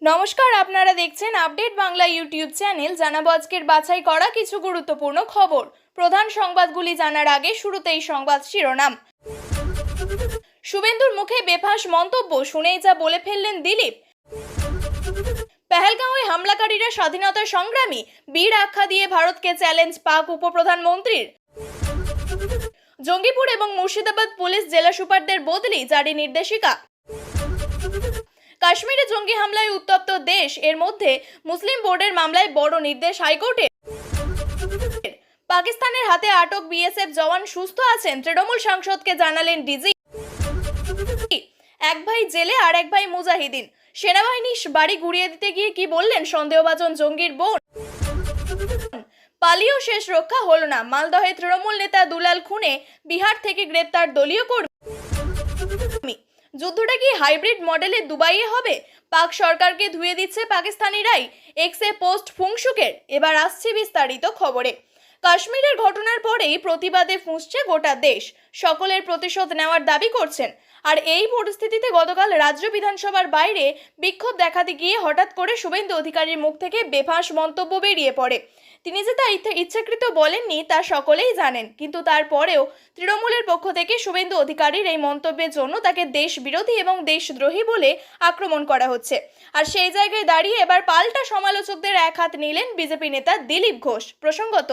নমস্কার, আপনারা দেখছেন আপডেট বাংলা ইউটিউব চ্যানেল। জানাবো আজকের বাছাই করা কিছু গুরুত্বপূর্ণ খবর। প্রধান সংবাদগুলি জানার আগে শুরুতেই সংবাদ শিরোনাম। শুভেন্দুর মুখে বেফাঁস মন্তব্য, শুনেই যা বলে ফেললেন দিলীপ। পেহেলগাঁওয়ে হামলাকারীরা স্বাধীনতা সংগ্রামী, বীর আখ্যা দিয়ে ভারতকে চ্যালেঞ্জ পাক উপপ্রধানমন্ত্রীর। জঙ্গিপুর এবং মুর্শিদাবাদ পুলিশ জেলা সুপারদের বদলি, জারি নির্দেশিকা। কাশ্মীরে জঙ্গি হামলায় উত্তপ্ত দেশ, এর মধ্যে মুসলিম বোর্ডের মামলায় বড় নির্দেশ হাইকোর্টের। পাকিস্তানের হাতে আটক বিএসএফ জওয়ান সুস্থ আছেন, তৃণমূল সাংসদকে জানালেন ডিজি। এক ভাই জেলে আর এক ভাই মুজাহিদিন, সেনাবাহিনী বাড়ি গুড়িয়ে দিতে গিয়ে কি বললেন সন্দেহভাজন জঙ্গির বোন। পালিয়েও শেষ রক্ষা হলো না, মালদহে তৃণমূল নেতা দুলাল খুনে বিহার থেকে গ্রেপ্তার দলীয় কর্মী। যুদ্ধটা কি হাইব্রিড মডেলে দুবাইয়ে হবে? পাক সরকারকে ধুয়ে দিচ্ছে পাকিস্তানিরাই, এক্সে পোস্ট ফুংসুকের। এবার আসছে বিস্তারিত খবরে। কাশ্মীরের ঘটনার পরেই প্রতিবাদে ফুঁসছে গোটা দেশ, সকলের প্রতিশোধ নেওয়ার দাবি করছেন। আর এই পরিস্থিতিতে গতকাল রাজ্য বিধানসভার বাইরে বিক্ষোভ দেখাতে গিয়ে হঠাৎ করে শুভেন্দু অধিকারীর মুখ থেকে বেফাঁস মন্তব্য বেরিয়ে পড়ে। তিনি যে তা ইচ্ছাকৃত বলেননি তা সকলেই জানেন, কিন্তু তারপরেও তৃণমূলের পক্ষ থেকে শুভেন্দু অধিকারীর এই মন্তব্যের জন্য তাকে দেশ বিরোধী এবং দেশদ্রোহী বলে আক্রমণ করা হচ্ছে। আর সেই জায়গায় দাঁড়িয়ে এবার পাল্টা সমালোচকদের এক হাত নিলেন বিজেপি নেতা দিলীপ ঘোষ। প্রসঙ্গত,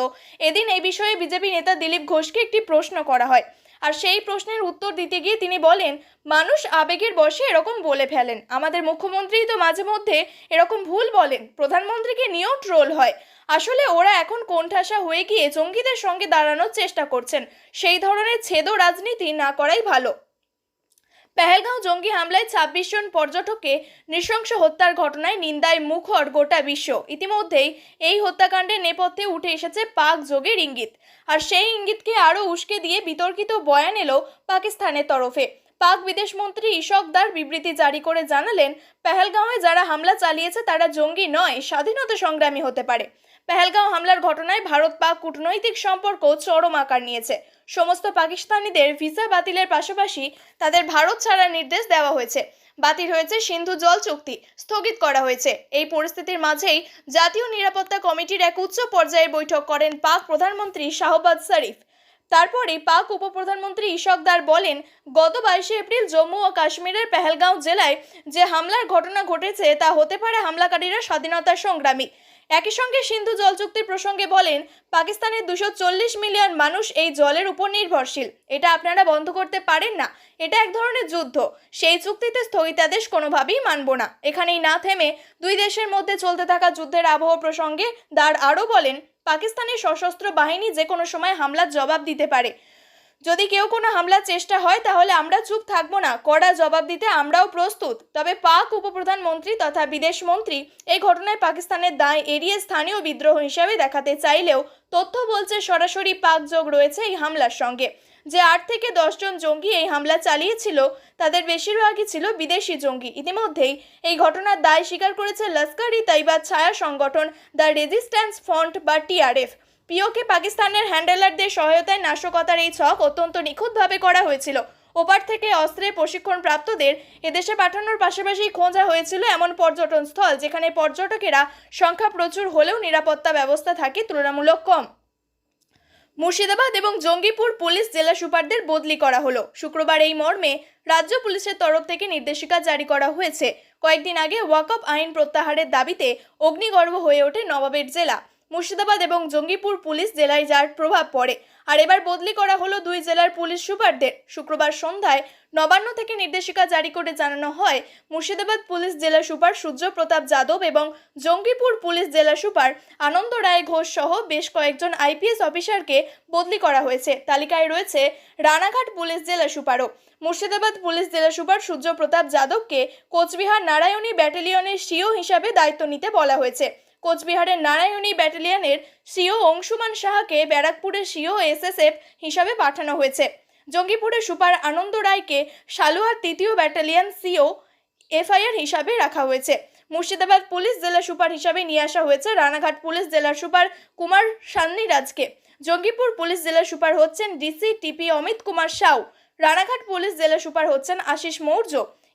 এদিন এই বিষয়ে বিজেপি নেতা দিলীপ ঘোষকে একটি প্রশ্ন করা হয়, আর সেই প্রশ্নের উত্তর দিতে গিয়ে তিনি বলেন, মানুষ আবেগের বশে এরকম বলে ফেলেন, আমাদের মুখ্যমন্ত্রী তো মাঝে মধ্যে এরকম ভুল বলেন, প্রধানমন্ত্রীকে নিয়েও ট্রোল হয়। আসলে ওরা এখন কোণঠাসা হয়ে গিয়ে জঙ্গিদের সঙ্গে দাঁড়ানোর চেষ্টা করছেন, সেই ধরনের ছেদ রাজনীতি না করাই ভালো। পেহেলগাঁও জঙ্গি হামলায় ২৬ জন পর্যটককে নৃশংস হত্যার ঘটনায় নিন্দায় মুখর গোটা বিশ্ব। ইতিমধ্যেই এই হত্যাকাণ্ডের নেপথ্যে উঠে এসেছে পাক যোগের ইঙ্গিত, আর সেই ইঙ্গিতকে আরও উস্কে দিয়ে বিতর্কিত বয়ান এলো পাকিস্তানের তরফে। পাক বিদেশমন্ত্রী ইশক দার বিবৃতি জারি করে জানালেন, পেহেলগাঁওয়ে যারা হামলা চালিয়েছে তারা জঙ্গি নয়, স্বাধীনতা সংগ্রামী হতে পারে। পেহেলগাঁও হামলার ঘটনায় ভারত পাক কূটনৈতিক সম্পর্ক চরম আকার নিয়েছে। সমস্ত পাকিস্তানিদের ভিসা বাতিলের পাশাপাশি তাদের ভারত ছাড়ার নির্দেশ দেওয়া হয়েছে। বাতিল হয়েছে সিন্ধু জল চুক্তি, স্থগিত করা হয়েছে। এই পরিস্থিতির মাঝেই জাতীয় নিরাপত্তা কমিটির এক উচ্চ পর্যায়ের বৈঠক করেন পাক প্রধানমন্ত্রী শাহবাজ শরীফ। তারপরে পাক উপপ্রধানমন্ত্রী ইশক দার বলেন, গত 22 এপ্রিল জম্মু ও কাশ্মীরের পেহেলগাঁও জেলায় যে হামলার ঘটনা ঘটেছে তা হতে পারে হামলাকারীরা স্বাধীনতা সংগ্রামী। একই সঙ্গে সিন্ধু জল চুক্তির প্রসঙ্গে বলেন, পাকিস্তানের 240 মিলিয়ন মানুষ এই জলের উপর নির্ভরশীল, এটা আপনারা বন্ধ করতে পারেন না, এটা এক ধরনের যুদ্ধ। সেই চুক্তিতে স্থগিতাদেশ কোনোভাবেই মানব না। এখানেই না থেমে দুই দেশের মধ্যে চলতে থাকা যুদ্ধের আবহ প্রসঙ্গে দার আরও বলেন, পাকিস্তানের সশস্ত্র বাহিনী যে কোনো সময় হামলার জবাব দিতে পারে। যদি কেউ কোনো হামলার চেষ্টা হয় তাহলে আমরা চুপ থাকবো না, কড়া জবাব দিতে আমরাও প্রস্তুত। তবে পাক উপপ্রধানমন্ত্রী তথা বিদেশমন্ত্রী এই ঘটনায় পাকিস্তানের দায় এড়িয়ে স্থানীয় বিদ্রোহ হিসেবে দেখাতে চাইলেও তথ্য বলছে সরাসরি পাক যোগ রয়েছে এই হামলার সঙ্গে। যে 8 থেকে 10 জন জঙ্গি এই হামলা চালিয়েছিল তাদের বেশিরভাগই ছিল বিদেশি জঙ্গি। ইতিমধ্যেই এই ঘটনার দায় স্বীকার করেছে লস্কর-ই-তৈয়বার ছায়া সংগঠন দ্য রেজিস্ট্যান্স ফ্রন্ট বা টিআরএফ। পিওকে পাকিস্তানের হ্যান্ডেলারদের সহায়তায় নাশকতার এই ছক অত্যন্ত নিখুঁতভাবে করা হয়েছিল। ওপার থেকে অস্ত্রে প্রশিক্ষণপ্রাপ্তদের এদেশে পাঠানোর পাশাপাশি খোঁজা হয়েছিল এমন পর্যটন স্থল যেখানে পর্যটকেরা সংখ্যা প্রচুর হলেও নিরাপত্তা ব্যবস্থা থাকে তুলনামূলক কম। মুর্শিদাবাদ এবং জঙ্গিপুর পুলিশ জেলা সুপারদের বদলি করা হলো। শুক্রবার এই মর্মে রাজ্য পুলিশের তরফ থেকে নির্দেশিকা জারি করা হয়েছে। কয়েকদিন আগে ওয়াকফ আইন প্রত্যাহারের দাবিতে অগ্নিগর্ভ হয়ে ওঠে নবাবের জেলা। মুর্শিদাবাদ এবং জঙ্গিপুর পুলিশ জেলায় যার প্রভাব পড়ে, আর এবার বদলি করা হলো দুই জেলার পুলিশ সুপারদের। শুক্রবার সন্ধ্যায় নবান্ন থেকে নির্দেশিকা জারি করে জানানো হয়, মুর্শিদাবাদ পুলিশ জেলা সুপার সূর্য প্রতাপ যাদব এবং জঙ্গিপুর পুলিশ জেলা সুপার আনন্দ রায় ঘোষ সহ বেশ কয়েকজন আইপিএস অফিসারকে বদলি করা হয়েছে। তালিকায় রয়েছে রানাঘাট পুলিশ জেলা সুপারও। মুর্শিদাবাদ পুলিশ জেলা সুপার সূর্য প্রতাপ যাদবকে কোচবিহার নারায়ণী ব্যাটালিয়নের সিও হিসাবে দায়িত্ব নিতে বলা হয়েছে। কোচবিহারের নারায়ণী ব্যাটালিয়নের সিও অংশুমান সাহাকে ব্যারাকপুরের সিও এসএসএফ হিসাবে পাঠানো হয়েছে। জঙ্গিপুরের সুপার আনন্দ রায়কে সালুয়ার ৩য় ব্যাটালিয়ন সিও এফআইআর হিসাবে রাখা হয়েছে। মুর্শিদাবাদ পুলিশ জেলা সুপার হিসাবে নিয়ে আসা হয়েছে রানাঘাট পুলিশ জেলা সুপার কুমার সান্নিরাজকে। জঙ্গিপুর পুলিশ জেলা সুপার হচ্ছেন ডিসি টিপি অমিত কুমার সাউ। রানাঘাট পুলিশ জেলা সুপার হচ্ছেন আশিস মৌর্য।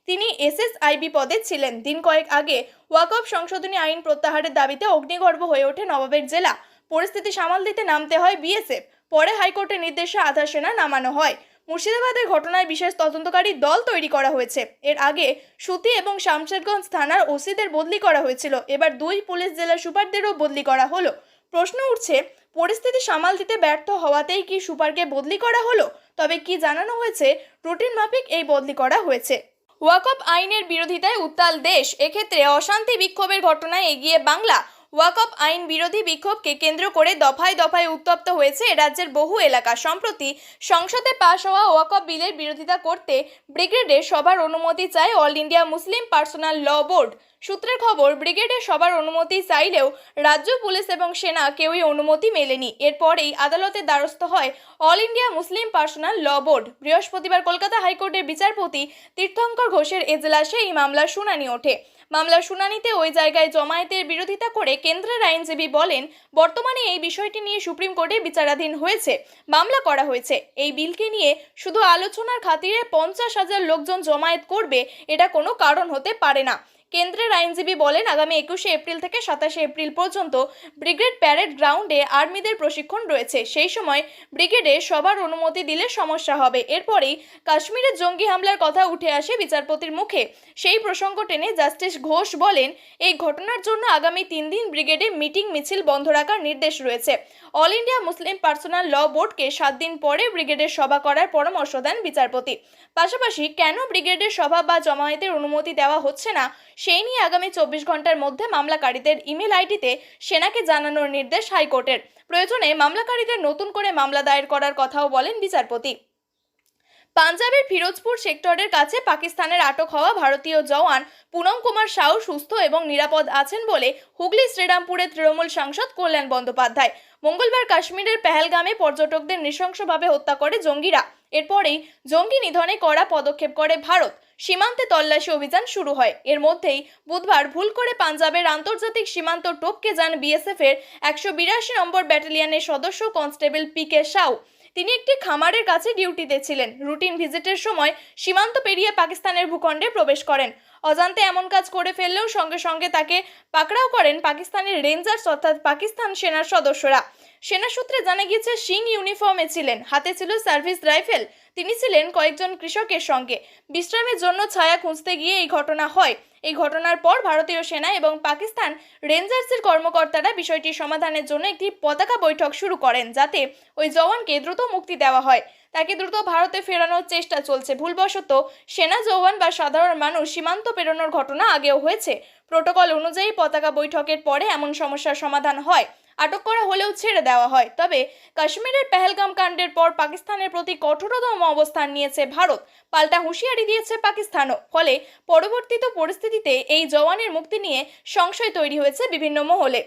তিনি এসএসআইবি পদে ছিলেন। দিন কয়েক আগে ওয়াকফ সংশোধনী আইন প্রত্যাহারের দাবিতে অগ্নিগর্ভ হয়ে ওঠে নবাবের জেলা। পরিস্থিতি সামাল দিতে নামতে হয় বিএসএফ। পরে হাইকোর্টের নির্দেশে আধা সেনা নামানো হয়। মুর্শিদাবাদের ঘটনায় বিশেষ তদন্তকারী দল তৈরি করা হয়েছে। এর আগে সুতি এবং শামশেরগঞ্জ থানার ওসিদের বদলি করা হয়েছিল। এবার 2 পুলিশ জেলা সুপারদেরও বদলি করা হলো। প্রশ্ন উঠছে, পরিস্থিতি সামাল দিতে ব্যর্থ হওয়াতেই কি সুপারকে বদলি করা হলো? তবে কি জানানো হয়েছে, রুটিন মাফিক এই বদলি করা হয়েছে। ওয়াকফ আইনের বিরোধিতায় উত্তাল দেশ। এক্ষেত্রে অশান্তি বিক্ষোভের ঘটনায় এগিয়ে বাংলা। ওয়াকফ আইন বিরোধী বিক্ষোভকে কেন্দ্র করে দফায় দফায় উত্তপ্ত হয়েছে রাজ্যের বহু এলাকা। সম্প্রতি সংসদে পাশ হওয়া ওয়াকফ বিলের বিরোধিতা করতে ব্রিগেডের সবার অনুমতি চায় অল ইন্ডিয়া মুসলিম পার্সোনাল ল বোর্ড। সূত্রের খবর, ব্রিগেডের সবার অনুমতি চাইলেও রাজ্য পুলিশ এবং সেনা কেউই অনুমতি মেলেনি। এরপরেই আদালতের দ্বারস্থ হয় অল ইন্ডিয়া মুসলিম পার্সোনাল ল বোর্ড। বৃহস্পতিবার কলকাতা হাইকোর্টের বিচারপতি তীর্থঙ্কর ঘোষের এজলাসে এই মামলার শুনানি ওঠে। মামলার শুনানিতে ওই জায়গায় জমায়েতের বিরোধিতা করে কেন্দ্রের আইনজীবী বলেন, বর্তমানে এই বিষয়টি নিয়ে সুপ্রিম কোর্টে বিচারাধীন হয়েছে, মামলা করা হয়েছে। এই বিলকে নিয়ে শুধু আলোচনার খাতিরে 50,000 লোকজন জমায়েত করবে, এটা কোনো কারণ হতে পারে না। কেন্দ্রের আইনজীবী বলেন, আগামী 21শে এপ্রিল থেকে 27শে এপ্রিল পর্যন্ত ব্রিগেড প্যারেড গ্রাউন্ডে আর্মিদের প্রশিক্ষণ রয়েছে। সেই সময় ব্রিগেডে সবার অনুমতি দিলে সমস্যা হবে। এরপরেই কাশ্মীরের জঙ্গি হামলার কথা উঠে আসে বিচারপতির মুখে। সেই প্রসঙ্গ টেনে জাস্টিস ঘোষ বলেন, এই ঘটনার জন্য আগামী 3 দিন ব্রিগেডে মিটিং মিছিল বন্ধ রাখার নির্দেশ রয়েছে। অল ইন্ডিয়া মুসলিম পার্সোনাল ল বোর্ডকে 7 দিন পরে ব্রিগেডের সভা করার পরামর্শ দেন বিচারপতি। পাশাপাশি কেন ব্রিগেডের সভা বা জমায়েতের অনুমতি দেওয়া হচ্ছে না সেই নিয়ে আগামী 24 ঘন্টার মধ্যে মামলাকারীদের ইমেল আইডিতে সেনাকে জানানোর নির্দেশ হাইকোর্টের। প্রয়োজনে মামলাকারীদের নতুন করে মামলা দায়ের করার কথাও বলেন বিচারপতি। পাঞ্জাবের ফিরোজপুর সেক্টরের কাছে পাকিস্তানের আটক হওয়া ভারতীয় জওয়ান পুনম কুমার সাউ সুস্থ এবং নিরাপদ আছেন বলে হুগলি শ্রীরামপুরের তৃণমূল সাংসদ কল্যাণ বন্দ্যোপাধ্যায়। মঙ্গলবার কাশ্মীরের পেহেলগামে পর্যটকদের নৃশংসভাবে হত্যা করে জঙ্গিরা। এরপরেই জঙ্গি নিধনে কড়া পদক্ষেপ করে ভারত। সীমান্তে তল্লাশি অভিযান শুরু হয়। এর মধ্যেই বুধবার ভুল করে পাঞ্জাবের আন্তর্জাতিক সীমান্ত টপকে যান বিএসএফ এর 182 নম্বর ব্যাটালিয়নের সদস্য কনস্টেবল পিকে সাউ। তিনি একটি খামারের কাছে ডিউটিতে ছিলেন। রুটিন ভিজিটের সময় সীমান্ত পেরিয়ে পাকিস্তানের ভূখণ্ডে প্রবেশ করেন। অজান্তে এমন কাজ করে ফেললেও সঙ্গে সঙ্গে তাকে পাকড়াও করেন পাকিস্তানের রেঞ্জার্স অর্থাৎ পাকিস্তান সেনার সদস্যরা। সেনা সূত্রে জানা গিয়েছে, সিং ইউনিফর্মে ছিলেন, হাতে ছিল সার্ভিস রাইফেল। তিনি ছিলেন কয়েকজন কৃষকের সঙ্গে। বিশ্রামের জন্য ছায়া খুঁজতে গিয়ে এই ঘটনা হয়। এই ঘটনার পর ভারতীয় সেনা এবং পাকিস্তান রেঞ্জার্সের কর্মকর্তারা বিষয়টি সমাধানের জন্য একটি পতাকা বৈঠক শুরু করেন, যাতে ওই জওয়ানকে দ্রুত মুক্তি দেওয়া হয়। তাকে দ্রুত ভারতে ফেরানোর চেষ্টা চলছে। ভুলবশত সেনা জওয়ান বা সাধারণ মানুষ সীমান্ত পেরোনোর ঘটনা আগেও হয়েছে। প্রোটোকল অনুযায়ী পতাকা বৈঠকের পরে এমন সমস্যার সমাধান হয়। আটক করা হলেও ছেড়ে দেওয়া হয়। তবে কাশ্মীরের পেহেলগাম কাণ্ডের পর পাকিস্তানের প্রতি কঠোরতম অবস্থান নিয়েছে ভারত। পাল্টা হুঁশিয়ারি দিয়েছে পাকিস্তানও। ফলে পরবর্তীত পরিস্থিতিতে এই জওয়ানের মুক্তি নিয়ে সংশয় তৈরি হয়েছে বিভিন্ন মহলে।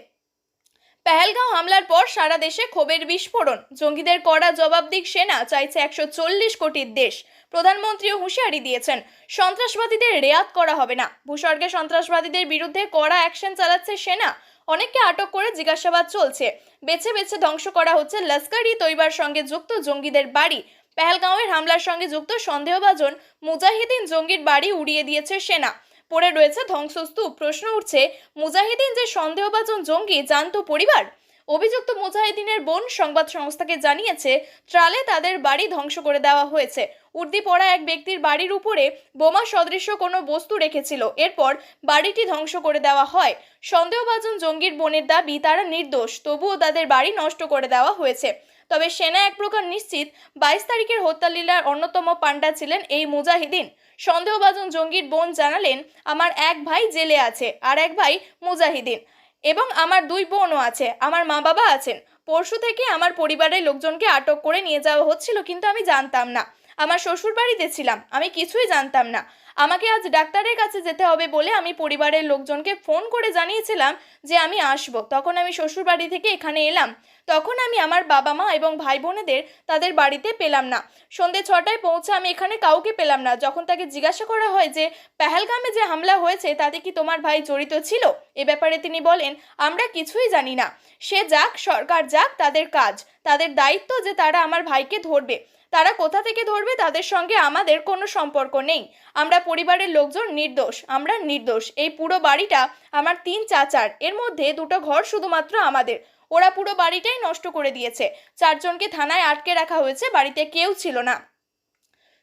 পেহেলগাঁও হামলার পর সারা দেশে ক্ষোভের বিস্ফোরণ। জঙ্গিদের কড়া জবাব দিক সেনা, চাইছে 140 কোটির দেশ। প্রধানমন্ত্রীও হুঁশিয়ারি দিয়েছেন, সন্ত্রাসবাদীদের রেয়াত করা হবে না। ভূস্বর্গে সন্ত্রাসবাদীদের বিরুদ্ধে কড়া অ্যাকশন চালাচ্ছে সেনা। অনেককে আটক করে জিজ্ঞাসাবাদ চলছে। বেছে বেছে ধ্বংস করা হচ্ছে লস্কর-ই-তৈবার সঙ্গে যুক্ত জঙ্গিদের বাড়ি। পেহেলগাঁওয়ের হামলার সঙ্গে যুক্ত সন্দেহভাজন মুজাহিদিন জঙ্গির বাড়ি উড়িয়ে দিয়েছে সেনা। পড়ে রয়েছে ধ্বংসস্তূপ। প্রশ্ন উঠছে, মুজাহিদিন যে সন্দেহভাজন জঙ্গি জানতো পরিবার? অভিযুক্ত মুজাহিদিনের বোন সংবাদ সংস্থাকে জানিয়েছে, ট্রালে তাদের বাড়ি ধ্বংস করে দেওয়া হয়েছে। উর্দি পরা এক ব্যক্তির বাড়ির উপরে বোমা সদৃশ্য কোনো বস্তু রেখেছিল। এরপর বাড়িটি ধ্বংস করে দেওয়া হয়। সন্দেহভাজন জঙ্গির বোনের দাবি, তারা নির্দোষ, তবুও তাদের বাড়ি নষ্ট করে দেওয়া হয়েছে। তবে সেনা এক প্রকার নিশ্চিত, 22 তারিখের হত্যালীলার অন্যতম পাণ্ডা ছিলেন এই মুজাহিদিন। সন্দেহভাজন জঙ্গির বোন জানালেন, আমার এক ভাই জেলে আছে, আর এক ভাই মুজাহিদিন, এবং আমার 2 বোনও আছে, আমার মা বাবা আছেন। পরশু থেকে আমার পরিবারের লোকজনকে আটক করে নিয়ে যাওয়া হচ্ছিল, কিন্তু আমি জানতাম না। আমার শ্বশুর বাড়িতে ছিলাম, আমি কিছুই জানতাম না। আমাকে আজ ডাক্তারের কাছে যেতে হবে বলে আমি পরিবারের লোকজনকে ফোন করে জানিয়েছিলাম যে আমি আসব। তখন আমি শ্বশুর বাড়ি থেকে এখানে এলাম। তখন আমি আমার বাবা মা এবং ভাই বোনেদের তাদের বাড়িতে পেলাম না। সন্ধ্যে 6টায় পৌঁছে আমি এখানে কাউকে পেলাম না। যখন তাকে জিজ্ঞাসা করা হয় যে পেহেলগামে যে হামলা হয়েছে তাতে কি তোমার ভাই জড়িত ছিল, এ ব্যাপারে তিনি বলেন, আমরা কিছুই জানি না। সে যাক, সরকার যাক, তাদের কাজ, তাদের দায়িত্ব যে তারা আমার ভাইকে ধরবে। তারা কোথা থেকে ধরবে তাদের সঙ্গে আমাদের কোনো সম্পর্ক নেই। আমরা পরিবারের লোকজন নির্দোষ, আমরা নির্দোষ। এই পুরো বাড়িটা আমার 3 চাচার, এর মধ্যে 2টো ঘর শুধুমাত্র আমাদের। ওরা পুরো বাড়িটাই নষ্ট করে দিয়েছে। 4 জনকে থানায় আটকে রাখা হয়েছে, বাড়িতে কেউ ছিল না।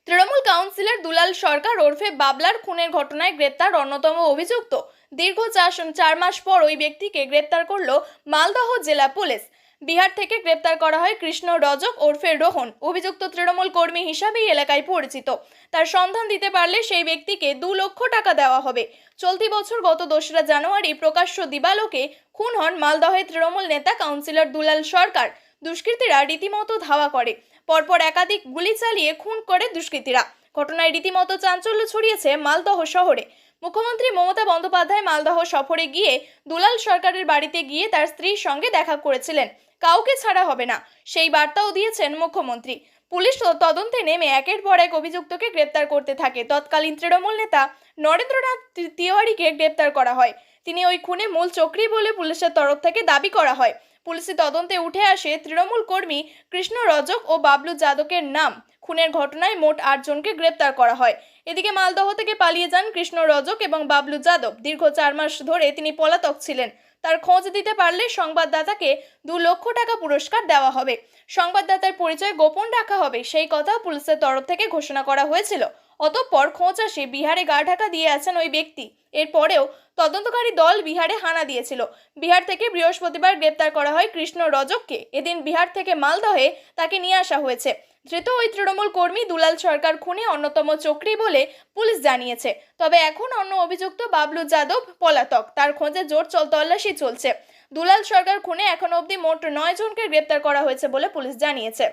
তৃণমূল কাউন্সিলর দুলাল সরকার ওরফে বাবলার খুনের ঘটনায় গ্রেপ্তার অন্যতম অভিযুক্ত। দীর্ঘ 4 মাস পর ওই ব্যক্তিকে গ্রেপ্তার করল মালদহ জেলা পুলিশ। বিহার থেকে গ্রেপ্তার করা হয় কৃষ্ণ রজক ওরফে রোহন। অভিযুক্ত তৃণমূল কর্মী হিসাবেই এলাকায় পরিচিত। তার সন্ধান দিতে পারলে সেই ব্যক্তিকে 2 লক্ষ টাকা দেওয়া হবে। চলতি বছর গত 2রা জানুয়ারি প্রকাশ্য দিবালোকে খুন হন মালদহের তৃণমূল নেতা কাউন্সিলর দুলাল সরকার। দুষ্কৃতীরা রীতিমতো ধাওয়া করে, পরপর একাধিক গুলি চালিয়ে খুন করে দুষ্কৃতীরা। ঘটনায় রীতিমতো চাঞ্চল্য ছড়িয়েছে মালদহ শহরে। মুখ্যমন্ত্রী মমতা বন্দ্যোপাধ্যায় মালদহ সফরে গিয়ে দুলাল সরকারের বাড়িতে গিয়ে তার স্ত্রীর সঙ্গে দেখা করেছিলেন। কাউকে ছাড়া হবে না, সেই বার্তাও দিয়েছেন মুখ্যমন্ত্রী। পুলিশ তদন্তে নেমে একের পর এক অভিযুক্তকে গ্রেপ্তার করতে থাকে। তৎকালীন তৃণমূল নেতা নরেন্দ্রনাথ তিওয়ারিকে গ্রেপ্তার করা হয়। তিনি ওই খুনে মূল চক্রী বলে পুলিশের তরফ থেকে দাবি করা হয়। পুলিশি তদন্তে উঠে আসে তৃণমূল কর্মী কৃষ্ণ রজক ও বাবলু যাদবের নাম। খুনের ঘটনায় মোট 8 জনকে গ্রেপ্তার করা হয়। এদিকে মালদহ থেকে পালিয়ে যান কৃষ্ণ রজক এবং বাবলু যাদব। দীর্ঘ 4 মাস ধরে তিনি পলাতক ছিলেন। তার খোঁজ দিতে পারলে সংবাদদাতাকে 2 লক্ষ টাকা পুরস্কার দেওয়া হবে। সংবাদদাতার পরিচয় গোপন রাখা হবে, সেই কথা পুলিশের তরফ থেকে ঘোষণা করা হয়েছিল। অতঃপর খোঁজ আসে বিহারে গা ঢাকা দিয়ে আছেন ওই ব্যক্তি। এরপরেও তদন্তকারী দল বিহারে হানা দিয়েছিল। বিহার থেকে বৃহস্পতিবার গ্রেপ্তার করা হয় কৃষ্ণ রজককে। এদিন বিহার থেকে মালদহে তাকে নিয়ে আসা হয়েছে। ধৃত ওই তৃণমূল কর্মী দুলাল সরকার খুনে অন্যতম চক্রী বলে পুলিশ জানিয়েছে। তবে এখন অন্য অভিযুক্ত বাবলু যাদব পলাতক, তার খোঁজে জোর তল্লাশি চলছে। দুলাল সরকার খুনে এখনো অবধি মোট 9 জনকে গ্রেপ্তার করা হয়েছে বলে পুলিশ জানিয়েছে।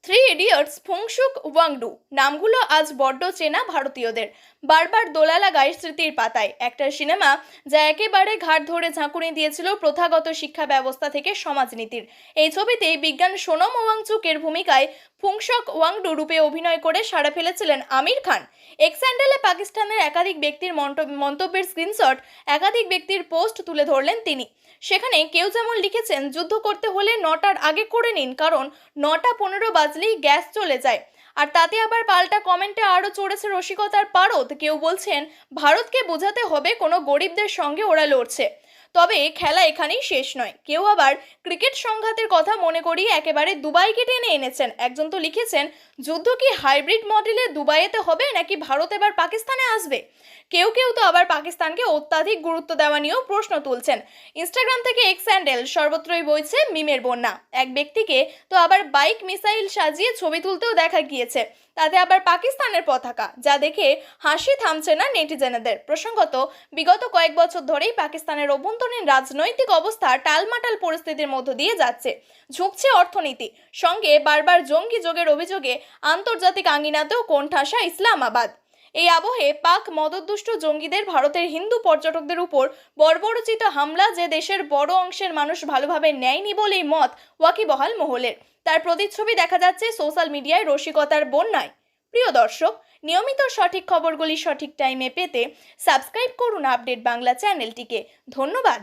3 ইডিয়টস, ফুংসুক, ওয়াংডু নামগুলো আজ বড্ড চেনা ভারতীয়দের। বারবার দোলা লাগায় স্মৃতির পাতায়। একটা সিনেমা যা একেবারে ঘাট ধরে ঝাঁকুনি দিয়েছিল প্রথাগত শিক্ষা ব্যবস্থা থেকে সমাজনীতির। এই ছবিতে বিজ্ঞান সোনম ওয়াংচুকের ভূমিকায় ফুংসক ওয়াংডু রূপে অভিনয় করে সাড়া ফেলেছিলেন আমির খান। এক্স হ্যান্ডেলে পাকিস্তানের একাধিক ব্যক্তির মন্তব্যের স্ক্রিনশট, একাধিক ব্যক্তির পোস্ট তুলে ধরলেন তিনি। সেখানে কেউ যেমন লিখেছেন, যুদ্ধ করতে হলে 9টার আগে করে নিন, কারণ 9টা 15 বাজলেই গ্যাস চলে যায়। আর তাতে আবার পাল্টা কমেন্টে আরও চড়েছে রসিকতার পারদ। কেউ বলছেন ভারতকে বোঝাতে হবে কোনো গরিবদের সঙ্গে ওরা লড়ছে। তবে খেলা এখানেই শেষ নয়। কেউ আবার ক্রিকেট সংঘাতের কথা মনে করিয়ে একেবারে দুবাইকে টেনে এনেছেন। একজন তো লিখেছেন, যুদ্ধ কি হাইব্রিড মডেলে দুবাইতে হবে নাকি ভারত এবার পাকিস্তানে আসবে? কেউ তো আবার পাকিস্তানকে অত্যাধিক গুরুত্ব দেওয়া নিয়েও প্রশ্ন তুলছেন। ইনস্টাগ্রাম থেকে এক্স হ্যান্ডেল সর্বত্রই বইছে মিমের বন্যা। এক ব্যক্তিকে তো আবার বাইক মিসাইল সাজিয়ে ছবি তুলতেও দেখা গিয়েছে, তাতে আবার পাকিস্তানের পতাকা, যা দেখে হাসি থামছে না নেটিজেনদের। প্রসঙ্গত, বিগত কয়েক বছর ধরেই পাকিস্তানের অভ্যন্তরীণ রাজনৈতিক অবস্থা টালমাটাল পরিস্থিতির মধ্য দিয়ে যাচ্ছে। ঝুঁকছে অর্থনীতি, সঙ্গে বারবার জঙ্গি যোগের অভিযোগে আন্তর্জাতিক আঙ্গিনাতেও কোণঠাসা ইসলামাবাদ। এই আবহে পাক মদদদুষ্ট জঙ্গিদের ভারতের হিন্দু পর্যটকদের উপর বর্বরোচিত হামলা যে দেশের বড় অংশের মানুষ ভালোভাবে নেয়নি বলেই মত ওয়াকিবহাল মহলের। তার প্রতিচ্ছবি দেখা যাচ্ছে সোশ্যাল মিডিয়ায় রসিকতার বন্যায়। প্রিয় দর্শক, নিয়মিত সঠিক খবরগুলি সঠিক টাইমে পেতে সাবস্ক্রাইব করুন আপডেট বাংলা চ্যানেলটিকে। ধন্যবাদ।